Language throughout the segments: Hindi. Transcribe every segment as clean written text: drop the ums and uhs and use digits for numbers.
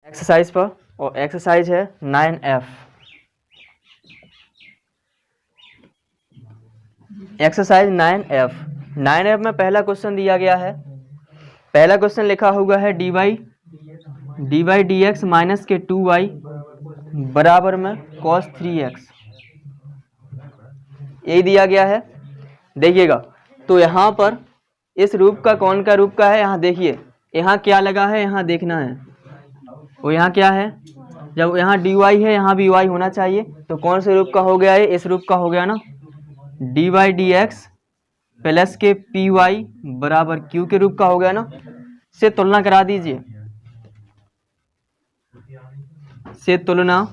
एक्सरसाइज पर, और एक्सरसाइज है 9F। एक्सरसाइज 9F में पहला क्वेश्चन दिया गया है। पहला क्वेश्चन लिखा हुआ है dy dx माइनस के 2y बराबर में cos 3x, यही दिया गया है। देखिएगा, तो यहाँ पर इस रूप का कौन का रूप का है, यहाँ देखिए, यहाँ क्या लगा है, यहाँ देखना है। वो यहाँ क्या है, जब यहाँ dy है यहाँ भी y होना चाहिए, तो कौन से रूप का हो गया है, इस रूप का हो गया ना। dy dx प्लस के py बराबर q के रूप का हो गया ना। से तुलना करा दीजिए, से तुलना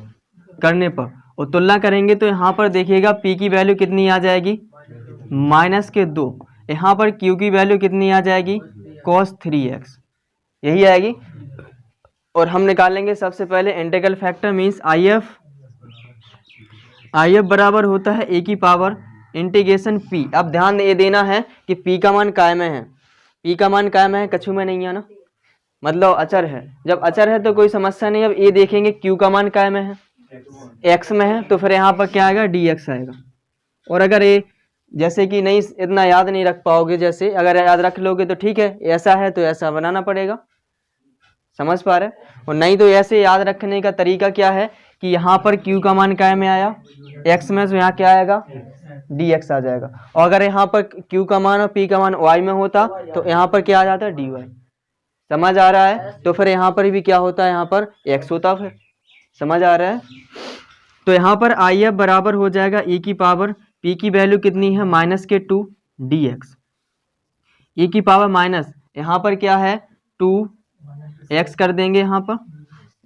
करने पर, और तुलना करेंगे तो यहाँ पर देखिएगा p की वैल्यू कितनी आ जाएगी, माइनस के 2। यहाँ पर q की वैल्यू कितनी आ जाएगी, cos 3x, यही आएगी। और हम निकालेंगे सबसे पहले इंटीग्रल फैक्टर मीन्स IF बराबर होता है a की पावर इंटीग्रेशन p। अब ध्यान ये देना है कि p का मान काय में है, p का मान काय में है, कछु में नहीं है ना, मतलब अचर है। जब अचर है तो कोई समस्या नहीं। अब ये देखेंगे q का मान काय में है, x में है, तो फिर यहाँ पर क्या आएगा, dx आएगा। और अगर ये जैसे कि नहीं इतना याद नहीं रख पाओगे, जैसे अगर याद रख लोगे तो ठीक है, ऐसा है तो ऐसा बनाना पड़ेगा, समझ पा रहे। और नहीं तो ऐसे याद रखने का तरीका क्या है कि यहाँ पर q का मान काय में आया, x में, तो यहाँ क्या आएगा, dx आ जाएगा। और अगर यहाँ पर q का मान और p का मान y में होता तो यहाँ पर क्या आ जाता है, dy। समझ आ रहा है। तो फिर यहाँ पर भी क्या होता है, यहाँ पर x होता, फिर समझ आ रहा है। तो यहाँ पर IF बराबर हो जाएगा e की पावर, p की वैल्यू कितनी है, माइनस के 2 dx, e की पावर माइनस, यहाँ पर क्या है 2x कर देंगे, यहाँ पर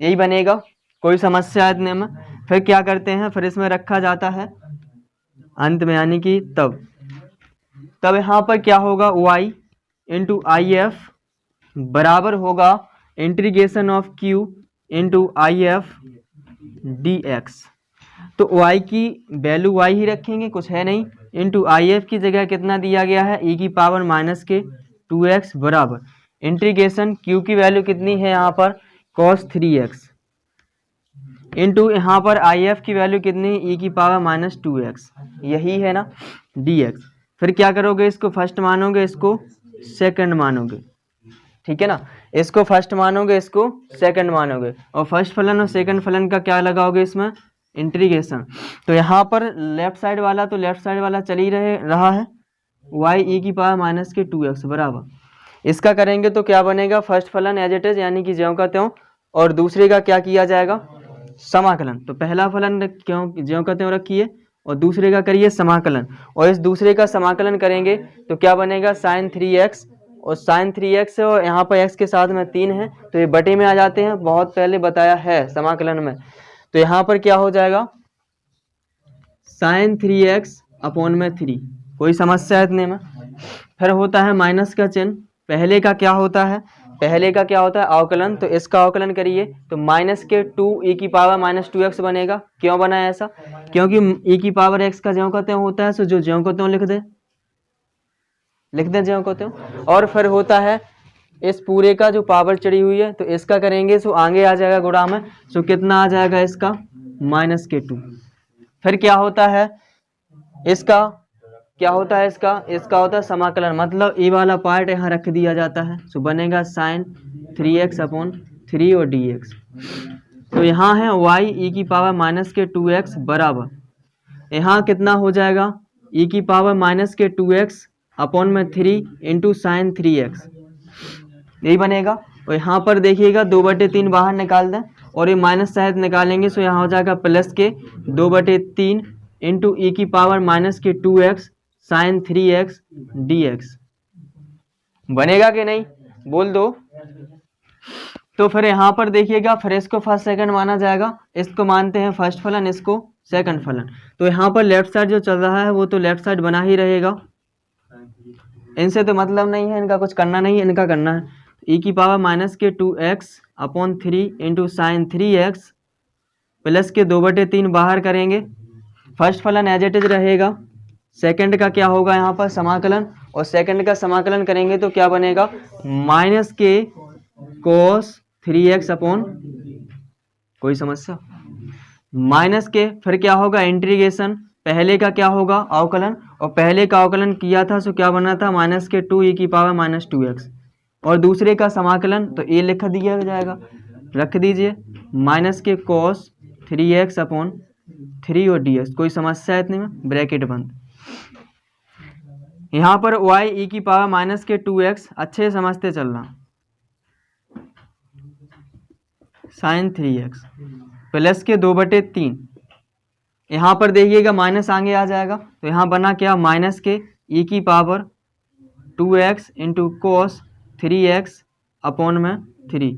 यही बनेगा, कोई समस्या इतने में। फिर क्या करते हैं, फिर इसमें रखा जाता है अंत में, यानी कि तब यहाँ पर क्या होगा, y इंटू IF बराबर होगा integration of q into IF dx। तो y की वैल्यू y ही रखेंगे, कुछ है नहीं, इंटू IF की जगह कितना दिया गया है, e की पावर माइनस के 2x बराबर इंटीग्रेशन q की वैल्यू कितनी है यहाँ पर, cos 3x इंटू यहाँ पर IF की वैल्यू कितनी, e की पावर माइनस 2x, यही है ना, dx। फिर क्या करोगे, इसको फर्स्ट मानोगे, इसको सेकंड मानोगे, ठीक है ना। इसको फर्स्ट मानोगे, इसको सेकंड मानोगे, और फर्स्ट फलन और सेकंड फलन का क्या लगाओगे इसमें, इंटीग्रेशन। तो यहाँ पर लेफ्ट साइड वाला तो लेफ्ट साइड वाला चल ही रहा है, y e की पावर माइनस के 2x बराबर, इसका करेंगे तो क्या बनेगा, फर्स्ट फलन एज इट इज, यानी कि ज्यों का त्यों, और दूसरे का क्या किया जाएगा, समाकलन। तो पहला फलन क्यों ज्यों का त्यों रखिए, और दूसरे का करिए समाकलन, और इस दूसरे का समाकलन करेंगे तो क्या बनेगा, साइन 3x, और साइन 3x है, और यहाँ पर x के साथ में 3 है, तो ये बटे में आ जाते हैं, बहुत पहले बताया है समाकलन में। तो यहाँ पर क्या हो जाएगा, साइन 3x अपॉन में 3, कोई समस्या इतने में। फिर होता है माइनस का चिन्ह, पहले का क्या होता है, पहले का क्या होता है, अवकलन। तो इसका अवकलन करिए तो माइनस के 2 e की पावर माइनस 2x बनेगा। क्यों बना है ऐसा, क्योंकि e की पावर x का ज्यों का त्यों होता है, सो जो ज्यों का त्यों लिख दे ज्यों का त्यों। और फिर होता है इस पूरे का जो पावर चढ़ी हुई है, तो इसका करेंगे सो आगे आ जाएगा गुणा में, सो कितना आ जाएगा इसका, माइनस के 2। फिर क्या होता है इसका, क्या होता है इसका होता है समाकलन, मतलब ए वाला पार्ट यहाँ रख दिया जाता है, सो बनेगा साइन 3x अपॉन 3 और dx। तो यहाँ है y e की पावर माइनस के 2x बराबर, यहाँ कितना हो जाएगा, e की पावर माइनस के 2x अपॉन में 3 इंटू साइन 3x, यही बनेगा। और यहाँ पर देखिएगा 2/3 बाहर निकाल दें, और ये माइनस शायद निकालेंगे, सो यहाँ हो जाएगा प्लस के 2/3 इंटू ई की पावर माइनस के 2x साइन 3x dx। बनेगा कि नहीं, बोल दो। तो फिर यहाँ पर देखिएगा, फिर इसको फर्स्ट सेकंड माना जाएगा, इसको मानते हैं फर्स्ट फलन, इसको सेकंड फलन। तो यहाँ पर लेफ्ट साइड जो चल रहा है वो तो लेफ्ट साइड बना ही रहेगा, इनसे तो मतलब नहीं है, इनका कुछ करना नहीं है, इनका करना है e की पावर माइनस के 2x upon 3 into sine 3x plus के 2/3 बाहर करेंगे, फर्स्ट फलन एज इट इज रहेगा, सेकंड का क्या होगा यहाँ पर समाकलन, और सेकंड का समाकलन करेंगे तो क्या बनेगा, माइनस के cos 3x अपॉन कोई समस्या? माइनस के फिर क्या होगा, इंटीग्रेशन, पहले का क्या होगा, अवकलन, और पहले का अवकलन किया था सो क्या बना था, माइनस के 2 e की पावर माइनस 2x, और दूसरे का समाकलन तो ये लिख दिया जाएगा, रख दीजिए माइनस के cos 3x अपॉन 3 और dx। कोई समस्या है इतने में? ब्रैकेट बंद। यहाँ पर y e की पावर माइनस के 2x, अच्छे से समझते चलना, साइन 3x प्लस के 2/3। यहाँ पर देखिएगा माइनस आगे आ जाएगा, तो यहाँ बना क्या, माइनस के e की power 2x into cos 3x upon में 3।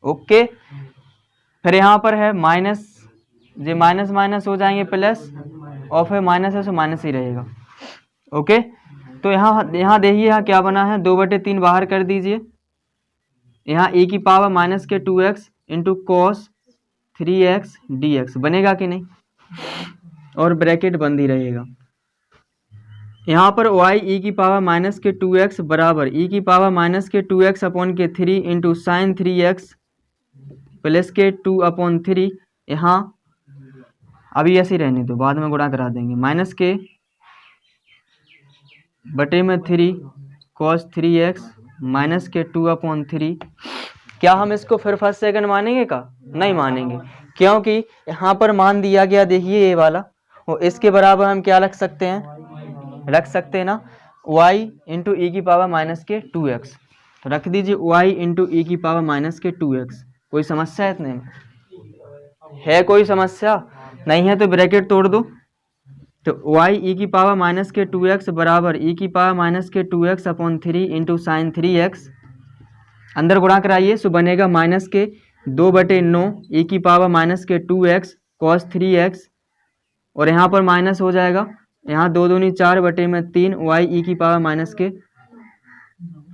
ओके, फिर यहाँ पर है माइनस, ये माइनस माइनस हो जाएंगे प्लस, और फिर माइनस है तो माइनस ही रहेगा। ओके, तो यहाँ देखिए यहाँ क्या बना है, 2/3 बाहर कर दीजिए, यहाँ e की पावर माइनस के 2x into cos 3x dx बनेगा कि नहीं, और ब्रैकेट बंद ही रहेगा। यहाँ पर y e की पावर माइनस के 2x बराबर e की पावर माइनस के 2x अपॉन के 3 इंटू साइन 3x प्लस के 2 अपॉन 3। यहाँ अभी ऐसे ही रहने दो, बाद में गुणा करा देंगे, माइनस के बटे में 3 cos 3x माइनस के 2 अपॉन 3। क्या हम इसको फिर फर्स्ट सेकंड मानेंगे का? नहीं मानेंगे, क्योंकि यहाँ पर मान दिया गया, देखिए ये वाला, और इसके बराबर हम क्या रख सकते हैं, रख सकते हैं ना y इंटू ई की पावर माइनस के 2x, रख दीजिए y इंटू ई की पावर माइनस के 2x। कोई समस्या है इतने में? है कोई समस्या? नहीं है तो ब्रैकेट तोड़ दो, तो y e की पावर माइनस के 2x बराबर e की पावर माइनस के 2x upon 3 into sine 3x, अंदर गुणा कराइए, सो बनेगा माइनस के 2/9 e की पावर माइनस के 2x cos 3x, और यहाँ पर माइनस हो जाएगा, यहाँ 2 दूनी 4/3 y e की पावर माइनस के,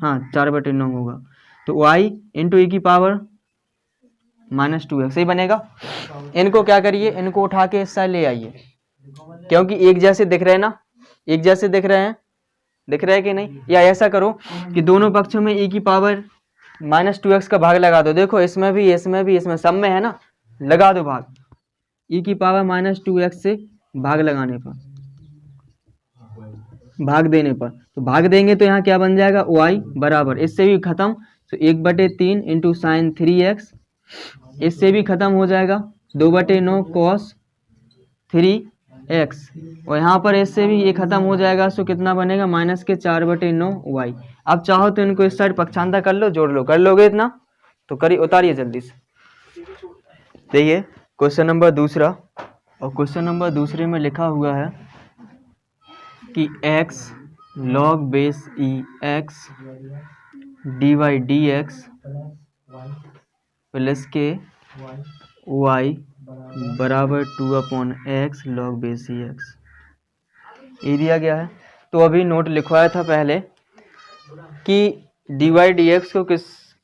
हाँ 4/9 होगा, तो y इंटू ई की पावर माइनस 2x ही बनेगा। इनको क्या करिए, इनको उठा के इस साइड ले आइए, क्योंकि एक जैसे दिख रहे हैं ना, एक जैसे दिख रहे हैं, दिख रहे हैं कि नहीं? या ऐसा करो कि दोनों पक्षों में e की पावर माइनस 2x का भाग लगा दो, देखो इसमें भी इसमें भी, इसमें सब में है ना, लगा दो भाग, e की पावर माइनस 2x से भाग लगाने पर, भाग देने पर, तो भाग देंगे तो यहाँ क्या बन जाएगा, y बराबर, इससे भी खत्म तो 1/3 इंटू साइन 3x, इससे भी खत्म हो जाएगा 2/9 cos 3x, और यहाँ पर इससे भी ये खत्म हो जाएगा, सो कितना बनेगा, माइनस के 4/9 y। अब चाहो तो इनको इस साइड पक्षांतर कर लो, जोड़ लो, कर लोगे इतना तो करिए, उतारिए जल्दी से। देखिए क्वेश्चन नंबर दूसरा, और क्वेश्चन नंबर दूसरे में लिखा हुआ है कि x log base e x dy dx plus के y बराबर 2/x log बेस ई एक्स, ये दिया गया है। तो अभी नोट लिखवाया था पहले कि dy dx को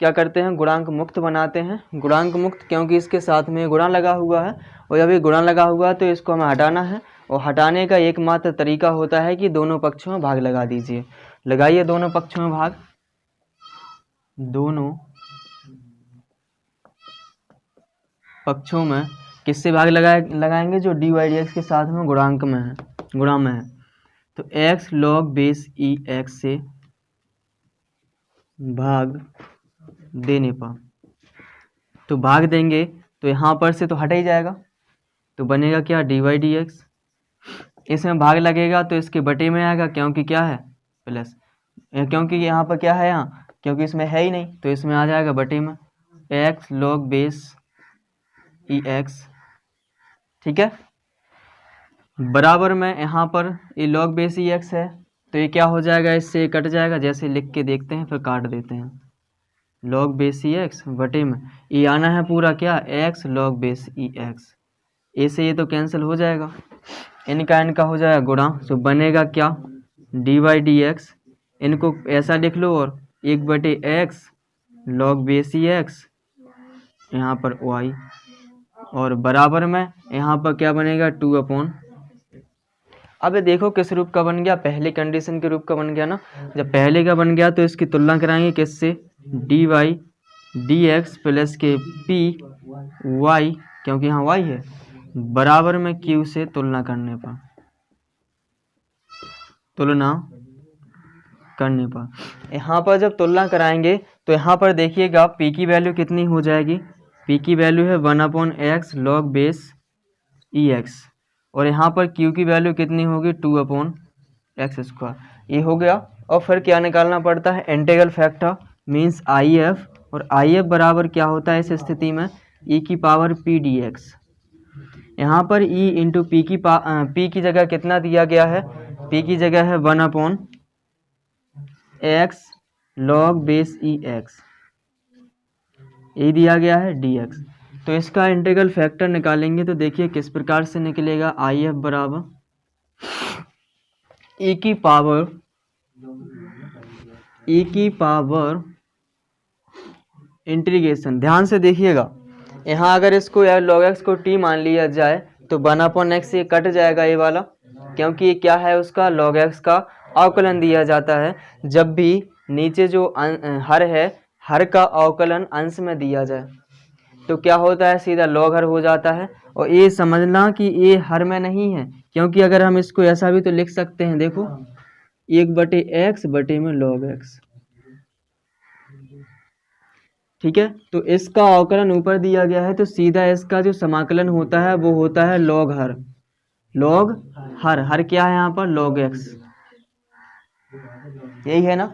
क्या करते हैं, गुणांक मुक्त बनाते हैं, गुणांक मुक्त क्योंकि इसके साथ में गुणा लगा हुआ है, और जब ये गुणा लगा हुआ है तो इसको हमें हटाना है, और हटाने का एकमात्र तरीका होता है कि दोनों पक्षों में भाग लगा दीजिए। लगाइए दोनों पक्षों में भाग, दोनों पक्षों में किससे भाग लगाएंगे, जो dy dx के साथ में गुणांक में है, गुणा में है, तो x log बेस ई एक्स से भाग देने पर, तो भाग देंगे तो यहाँ पर से तो हट ही जाएगा, तो बनेगा क्या, dy dx, इसमें भाग लगेगा तो इसके बटे में आएगा, क्योंकि क्या है प्लस, क्योंकि यहाँ पर क्या है, यहाँ क्योंकि इसमें है ही नहीं तो इसमें आ जाएगा बटे में, x log बेस ई एक्स, ठीक है, बराबर में यहाँ पर ये log बेस ई एक्स है, तो ये क्या हो जाएगा, इससे कट जाएगा, जैसे लिख के देखते हैं फिर काट देते हैं, log बेस ई एक्स बटे में ये आना है पूरा क्या, x log बेस ई एक्स, ए से ये तो कैंसिल हो जाएगा, इनका हो जाएगा गुणा, तो बनेगा क्या, dy dx, इनको ऐसा लिख लो, और 1/x log बेस ई एक्स यहाँ पर y, और बराबर में यहाँ पर क्या बनेगा, 2/। अब देखो किस रूप का बन गया, पहले कंडीशन के रूप का बन गया ना, जब पहले का बन गया तो इसकी तुलना कराएंगे किससे, dy dx प्लस के p y, क्योंकि यहाँ y है, बराबर में q से तुलना करने पर, यहाँ पर जब तुलना कराएंगे तो यहाँ पर देखिएगा p की वैल्यू कितनी हो जाएगी, p की वैल्यू है 1/x log बेस ex, और यहाँ पर q की वैल्यू कितनी होगी 2/x²। ये हो गया। और फिर क्या निकालना पड़ता है, इंटीग्रल फैक्टर मीन्स IF, और IF बराबर क्या होता है इस स्थिति में, e की पावर p dx। यहाँ पर e इंटू p की जगह कितना दिया गया है, p की जगह है 1/x log बेस ex, ये दिया गया है dx। तो इसका इंटीग्रल फैक्टर निकालेंगे तो देखिए किस प्रकार से निकलेगा, IF बराबर e की पावर इंटीग्रेशन, ध्यान से देखिएगा, यहाँ अगर इसको यार log x को t मान लिया जाए तो 1/x ये कट जाएगा ये वाला, क्योंकि ये क्या है, उसका log x का अवकलन दिया जाता है। जब भी नीचे जो हर है, हर का अवकलन अंश में दिया जाए तो क्या होता है, सीधा log हर हो जाता है। और ये समझना कि ये हर में नहीं है, क्योंकि अगर हम इसको ऐसा भी तो लिख सकते हैं, देखो 1/x बटे में log x, ठीक है। तो इसका अवकलन ऊपर दिया गया है, तो सीधा इसका जो समाकलन होता है वो होता है log हर क्या है यहाँ पर, log x, यही है ना।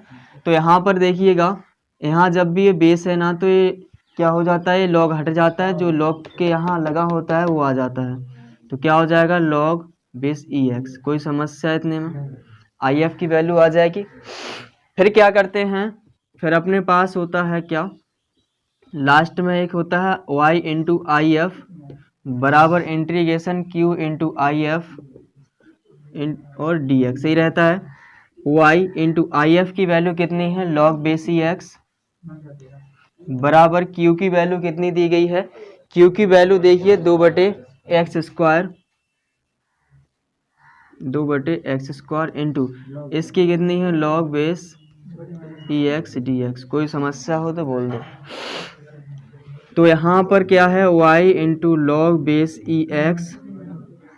तो यहाँ पर देखिएगा, यहाँ जब भी ये बेस है ना तो ये क्या हो जाता है, ये log हट जाता है, जो log के यहाँ लगा होता है वो आ जाता है, तो क्या हो जाएगा log बेस ex। कोई समस्या इतने में, IF की वैल्यू आ जाएगी। फिर क्या करते हैं, फिर अपने पास होता है क्या, लास्ट में एक होता है y इंटू IF बराबर इंटीग्रेशन q इंटू IF और dx, सही रहता है। y इंटू IF की वैल्यू कितनी है, log बेस ex बराबर q की वैल्यू कितनी दी गई है, q की वैल्यू देखिए 2/x² इंटू इसकी कितनी है, log बेस ex dx। कोई समस्या हो तो बोल दो। तो यहाँ पर क्या है, y into log base ex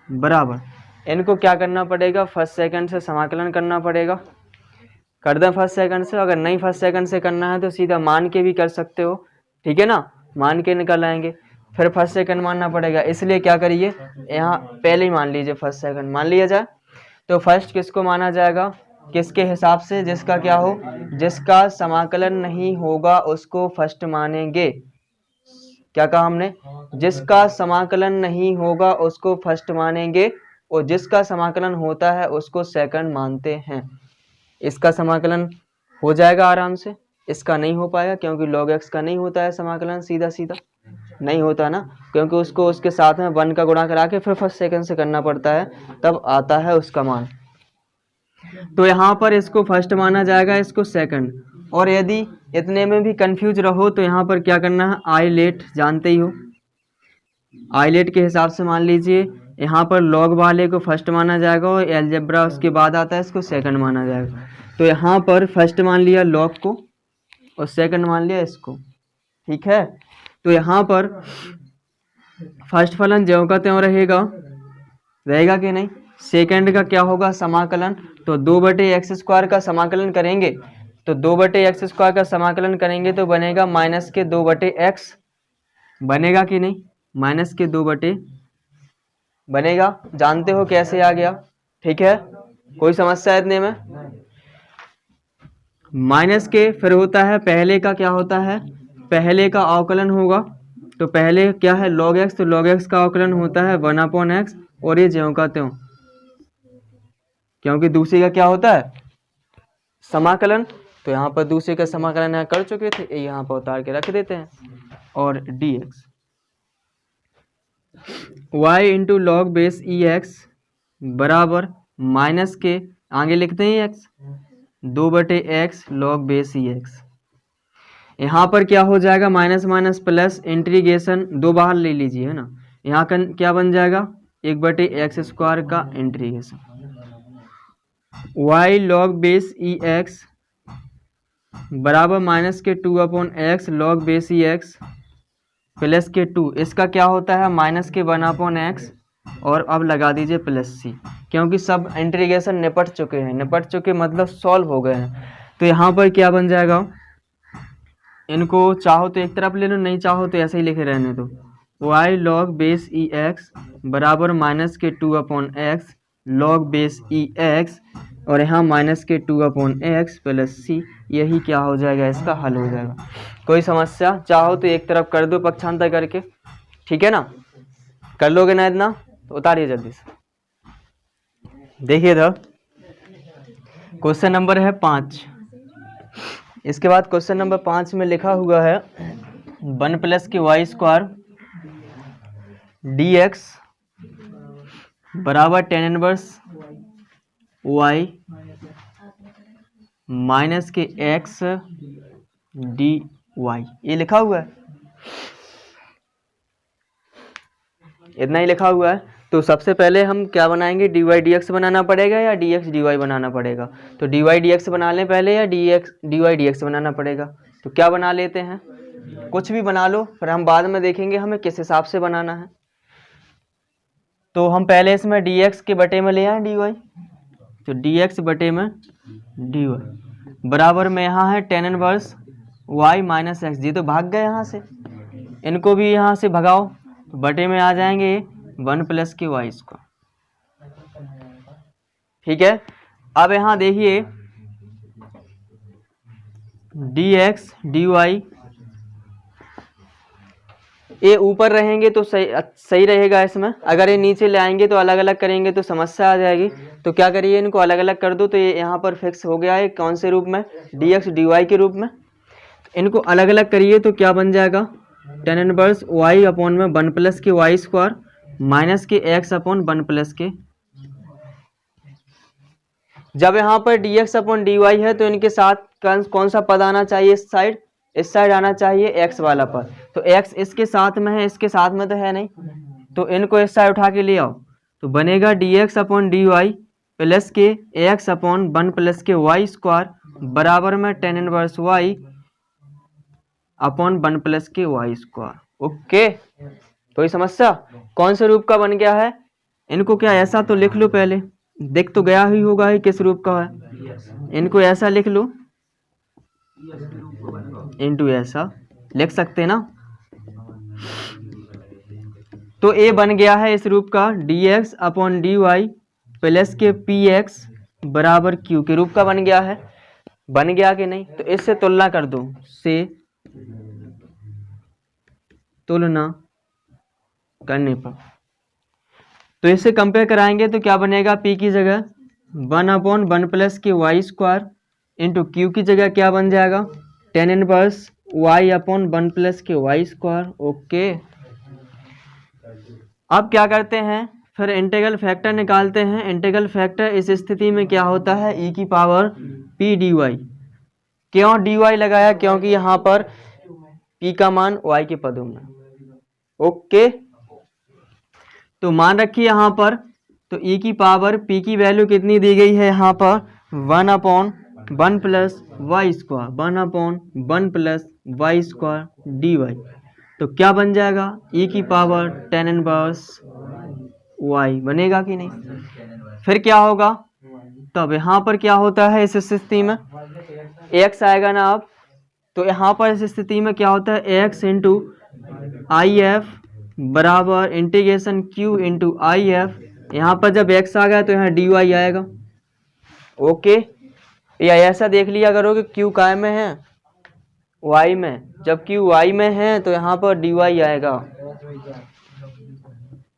बराबर, इनको क्या करना पड़ेगा, फर्स्ट सेकंड से समाकलन करना पड़ेगा। कर दें फर्स्ट सेकंड से, अगर नहीं फर्स्ट सेकंड से करना है तो सीधा मान के भी कर सकते हो, ठीक है ना, मान के निकल आएंगे। फिर फर्स्ट सेकंड मानना पड़ेगा, इसलिए क्या करिए, यहाँ पहले ही मान लीजिए, फर्स्ट सेकंड मान लिया जाए। तो फर्स्ट किसको माना जाएगा, किसके हिसाब से, जिसका क्या हो, जिसका समाकलन नहीं होगा उसको फर्स्ट मानेंगे। क्या कहा हमने, जिसका समाकलन नहीं होगा उसको फर्स्ट मानेंगे, और जिसका समाकलन होता है उसको सेकंड मानते हैं। इसका समाकलन हो जाएगा आराम से, इसका नहीं हो पाएगा, क्योंकि log x का नहीं होता है समाकलन, सीधा सीधा नहीं होता ना, क्योंकि उसको उसके साथ में 1 का गुणा करा के फिर फर्स्ट सेकंड से करना पड़ता है, तब आता है उसका मान। तो यहाँ पर इसको फर्स्ट माना जाएगा, इसको सेकंड। और यदि इतने में भी कंफ्यूज रहो तो यहाँ पर क्या करना है, आइलेट जानते ही हो, आइलेट के हिसाब से मान लीजिए, यहाँ पर log वाले को फर्स्ट माना जाएगा और एलजेब्रा उसके बाद आता है, इसको सेकंड माना जाएगा। तो यहाँ पर फर्स्ट मान लिया log को और सेकंड मान लिया इसको, ठीक है। तो यहाँ पर फर्स्ट फलन ज्यों का त्यों रहेगा कि नहीं। सेकंड का क्या होगा, समाकलन, तो 2/x² का समाकलन करेंगे, तो 2/x² का समाकलन करेंगे तो बनेगा -2/x, बनेगा कि नहीं, -2 बनेगा, जानते हो कैसे आ गया, ठीक है। कोई समस्या इतने में, माइनस के फिर होता है, पहले का क्या होता है, पहले का अवकलन होगा, तो पहले क्या है log x, तो log x का अवकलन होता है 1/x, और ये ज्यों का त्यों, क्योंकि दूसरे का क्या होता है समाकलन, तो यहाँ पर दूसरे का समाकलन यहाँ कर चुके थे, यहाँ पर उतार के रख देते हैं, और dx y into log base ex बराबर माइनस के आगे लिखते हैं x, 2/x log base ex। यहाँ पर क्या हो जाएगा, माइनस माइनस प्लस, इंटीग्रेशन 2 बाहर ले लीजिए, है ना, यहाँ का क्या बन जाएगा, 1/x² का integration y log base ex बराबर माइनस के 2/x log base ex plus के 2, इसका क्या होता है माइनस के 1/x, और अब लगा दीजिए प्लस सी, क्योंकि सब इंटीग्रेशन निपट चुके मतलब सॉल्व हो गए हैं। तो यहाँ पर क्या बन जाएगा, इनको चाहो तो एक तरफ ले लो, नहीं चाहो तो ऐसे ही लिखे रहने दो। y log बेस ई एक्स बराबर माइनस के 2/x log बेस ई एक्स, और यहाँ माइनस के 2/x प्लस सी, यही क्या हो जाएगा, इसका हल हो जाएगा। कोई समस्या, चाहो तो एक तरफ कर दो पक्षांतर करके, ठीक है ना, कर लोगे ना इतना, तो उतारिए जल्दी से। देखिए इधर क्वेश्चन नंबर है 5। इसके बाद क्वेश्चन नंबर 5 में लिखा हुआ है 1 प्लस के वाई स्क्वायर डी एक्स बराबर tan इनवर्स y माइनस के x डी वाई, ये लिखा हुआ है, इतना ही लिखा हुआ है। तो सबसे पहले हम क्या बनाएंगे, डी वाई डी एक्स बनाना पड़ेगा या डी एक्स डी वाई बनाना पड़ेगा। तो डी वाई डी एक्स बना लें पहले या डी वाई डी एक्स बनाना पड़ेगा। तो क्या बना लेते हैं, कुछ भी बना लो, फिर हम बाद में देखेंगे हमें किस हिसाब से बनाना है। तो हम पहले इसमें डी एक्स के बटे में ले आए डी वाई, तो डी एक्स बटे में डी वाई बराबर में यहाँ है tan inverse y minus x, जी तो भाग गए यहाँ से, इनको भी यहाँ से भगाओ, तो बटे में आ जाएंगे 1 प्लस के वाई स्क्वायर, ठीक है। अब यहाँ देखिए डी एक्स डी वाई, ये ऊपर रहेंगे तो सही रहेगा इसमें, अगर ये नीचे ले आएंगे तो अलग अलग करेंगे तो समस्या आ जाएगी। तो क्या करिए, इनको अलग अलग कर दो, तो ये यहाँ पर फिक्स हो गया है कौन से रूप में, डी एक्स डी वाई के रूप में। इनको अलग अलग करिए तो क्या बन जाएगा, tan इनवर्स y अपॉन में 1 प्लस के वाई स्क्वायर माइनस के x अपॉन 1 प्लस के। जब यहाँ पर dx अपॉन dy है तो इनके साथ कौन सा पद आना चाहिए, इस साइड आना चाहिए x वाला पद। तो x इसके साथ में है, इसके साथ में तो है नहीं, तो इनको इस साइड उठा के ले आओ, तो बनेगा dx अपॉन dy प्लस के x अपॉन 1 प्लस के वाई स्क्वायर बराबर में tan inverse y upon 1 plus के वाई स्क्वायर। ओके, कोई समस्या, कौन से रूप का बन गया है, इनको क्या ऐसा तो लिख लो, पहले देख तो गया ही होगा ही किस रूप का है, इनको ऐसा लिख लो, इनटू ऐसा लिख सकते ना। तो ए बन गया है इस रूप का dx अपॉन dy प्लस के px बराबर q के रूप का बन गया है, बन गया कि नहीं। तो इससे तुलना कर दो, से तुलना करने पर तो इससे कंपेयर कराएंगे तो क्या बनेगा, p की जगह 1 अपॉन 1 प्लस के वाई स्क्वायर इंटू क्यू की जगह क्या बन जाएगा, tan inverse y upon 1 plus के वाई स्क्वायर। ओके, अब क्या करते हैं, फिर इंटीग्रल फैक्टर निकालते हैं। इंटीग्रल फैक्टर इस स्थिति में क्या होता है, e की पावर p dy। क्यों dy लगाया, क्योंकि यहाँ पर p का मान y के पदों में। ओके, तो मान रखिए यहाँ पर, तो e की पावर p की वैल्यू कितनी दी गई है यहाँ पर, 1 upon 1 plus y square, 1 upon 1 plus y square d y. तो क्या बन जाएगा, e की पावर tan इनवर्स y बनेगा कि नहीं। फिर क्या होगा, तब यहाँ पर क्या होता है इस स्थिति में, x आएगा ना अब, तो यहाँ पर इस स्थिति में क्या होता है, x इंटू आई एफ बराबर integration q into I F. यहाँ पर जब x आ गया तो यहाँ dy आएगा। ओके, या ऐसा देख लिया करो कि q काय में है, y में, जब q y में है तो यहाँ पर dy आएगा।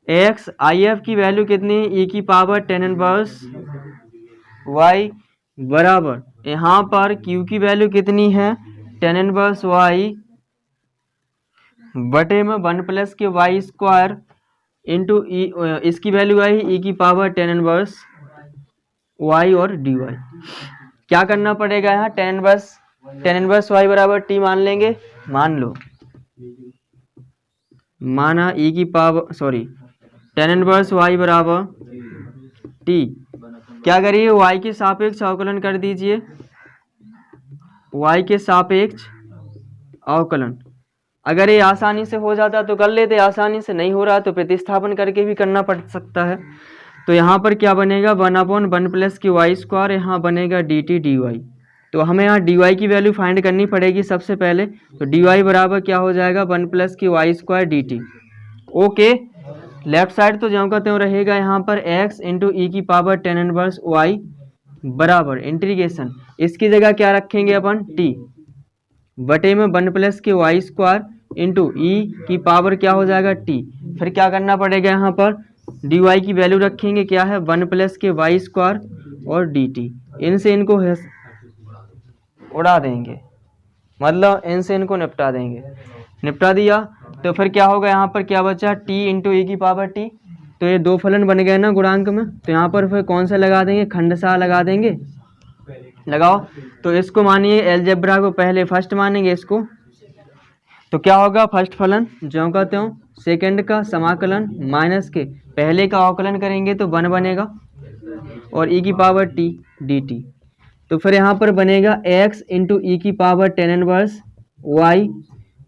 x आई एफ की वैल्यू कितनी, e की पावर tan इनवर्स y बराबर, यहाँ पर q की वैल्यू कितनी है, tan इनवर्स y बटे में 1 प्लस के वाई स्क्वायर इंटू इसकी वैल्यू आई e की पावर tan इनवर्स y और dy। क्या करना पड़ेगा यहाँ, tan इनवर्स y बराबर t मान लेंगे, मान लो, माना e की पावर tan इनवर्स y बराबर t। क्या करिए, y के सापेक्ष अवकलन कर दीजिए, y के सापेक्ष अवकलन। अगर ये आसानी से हो जाता तो कर लेते, आसानी से नहीं हो रहा तो प्रतिस्थापन करके भी करना पड़ सकता है। तो यहाँ पर क्या बनेगा 1/1 प्लस की वाई स्क्वायर, यहाँ बनेगा dt dy। तो हमें यहाँ dy की वैल्यू फाइंड करनी पड़ेगी सबसे पहले। तो dy बराबर क्या हो जाएगा 1 प्लस की y square dt। Okay, left side तो ज्यों का त्यों रहेगा। यहाँ पर x इंटू ई की पावर tan इनवर्स y बराबर इंटीग्रेशन, इसकी जगह क्या रखेंगे अपन t बटे में 1 प्लस के वाई स्क्वायर इंटू ई की पावर क्या हो जाएगा t। फिर क्या करना पड़ेगा, यहाँ पर dy की वैल्यू रखेंगे क्या है 1 प्लस के वाई स्क्वायर और dt। इनसे इनको उड़ा देंगे, मतलब इनसे इनको निपटा देंगे। निपटा दिया तो फिर क्या होगा, यहाँ पर क्या बचा t इंटू ई की पावर t। तो ये दो फलन बन गए ना गुणांक में, तो यहाँ पर फिर कौन सा लगा देंगे, खंडशः लगा देंगे। लगाओ। तो इसको मानिए एलजेब्रा को पहले फर्स्ट मानेंगे इसको, तो क्या होगा फर्स्ट फलन ज्यों का त्यों, सेकंड का समाकलन माइनस के पहले का अवकलन करेंगे तो 1 बनेगा और ई की पावर t dt। तो फिर यहाँ पर बनेगा x इंटू ई की पावर tan इनवर्स y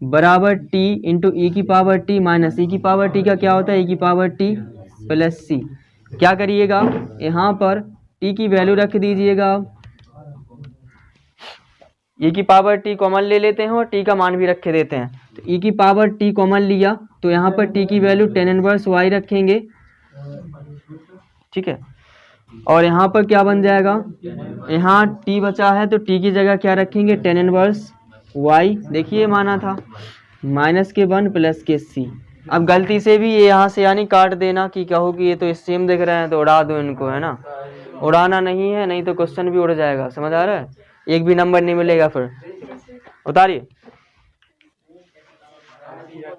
बराबर t इंटू ई की पावर t माइनस ई की पावर t का क्या होता है, ई की पावर t प्लस c। क्या करिएगा, यहाँ पर t की वैल्यू रख दीजिएगा, ई की पावर t कॉमन ले लेते हैं और t का मान भी रखे देते हैं। तो ई की पावर t कॉमन लिया तो यहाँ पर t की वैल्यू tan इनवर्स y रखेंगे, ठीक है। और यहाँ पर क्या बन जाएगा, यहाँ t बचा है तो t की जगह क्या रखेंगे tan इनवर्स y, देखिए माना था माइनस के 1 प्लस के c। अब गलती से भी ये यहाँ से यानी काट देना कि कहो कि ये तो सेम दिख रहे हैं तो उड़ा दो इनको, है ना। उड़ाना नहीं है, नहीं तो क्वेश्चन भी उड़ जाएगा, समझ आ रहा है, एक भी नंबर नहीं मिलेगा। फिर उतारिए।